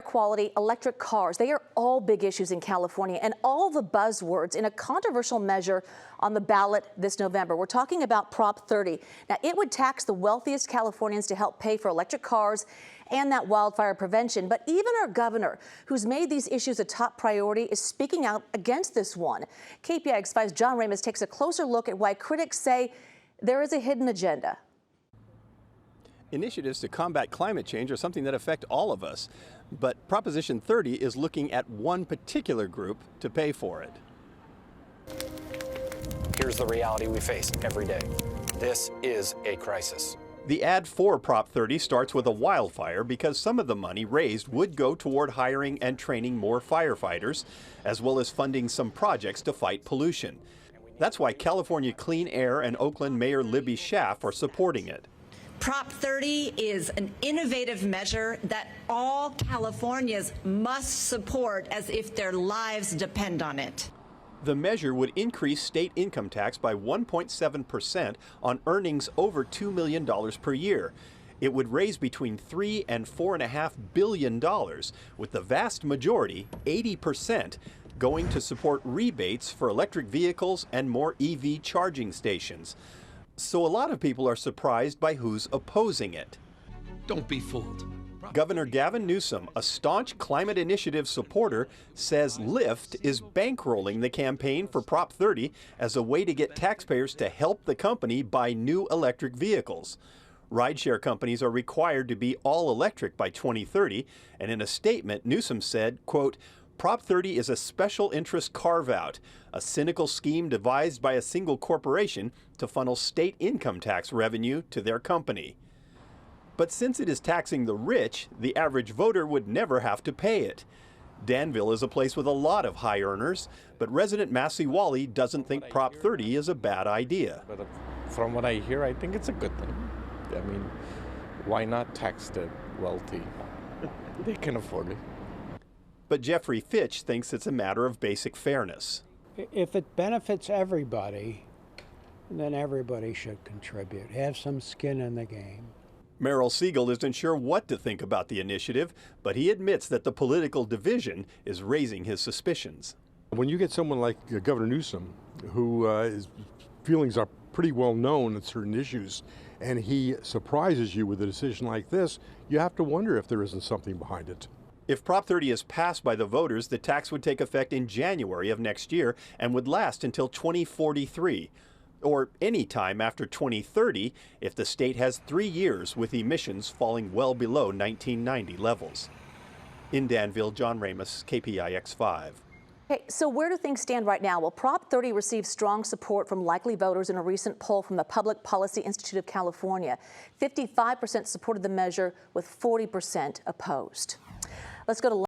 quality electric cars, they are all big issues in California and all the buzzwords in a controversial measure on the ballot this November. We're talking about Prop 30. Now, it would tax the wealthiest Californians to help pay for electric cars and that wildfire prevention. But even our governor, who's made these issues a top priority, is speaking out against this one. KPIX 5's John Ramos takes a closer look at why critics say there is a hidden agenda. Initiatives to combat climate change are something that affect all of us, but Proposition 30 is looking at one particular group to pay for it. Here's the reality we face every day. This is a crisis. The ad for Prop 30 starts with a wildfire because some of the money raised would go toward hiring and training more firefighters, as well as funding some projects to fight pollution. That's why California Clean Air and Oakland Mayor Libby Schaaf are supporting it. Prop 30 is an innovative measure that all Californians must support as if their lives depend on it. The measure would increase state income tax by 1.7% on earnings over $2 million per year. It would raise between $3 and $4.5 billion, with the vast majority, 80%, going to support rebates for electric vehicles and more EV charging stations. So a lot of people are surprised by who's opposing it. Don't be fooled. Governor Gavin Newsom, a staunch climate initiative supporter, says Lyft is bankrolling the campaign for Prop 30 as a way to get taxpayers to help the company buy new electric vehicles. Rideshare companies are required to be all electric by 2030, and in a statement, Newsom said, quote, Prop 30 is a special interest carve-out, a cynical scheme devised by a single corporation to funnel state income tax revenue to their company. But since it is taxing the rich, the average voter would never have to pay it. Danville is a place with a lot of high earners, but resident Massey Wally doesn't think Prop 30 is a bad idea. But from what I hear, I think it's a good thing. I mean, why not tax the wealthy? They can afford it. But Jeffrey Fitch thinks it's a matter of basic fairness. If it benefits everybody, then everybody should contribute, have some skin in the game. Merrill Siegel isn't sure what to think about the initiative, but he admits that the political division is raising his suspicions. When you get someone like Governor Newsom, who his feelings are pretty well known on certain issues, and he surprises you with a decision like this, you have to wonder if there isn't something behind it. If Prop 30 is passed by the voters, the tax would take effect in January of next year and would last until 2043, or any time after 2030 if the state has 3 years with emissions falling well below 1990 levels. In Danville, John Ramos, KPIX 5. Okay, so where do things stand right now? Well, Prop 30 received strong support from likely voters in a recent poll from the Public Policy Institute of California. 55% supported the measure, with 40% opposed. Let's go to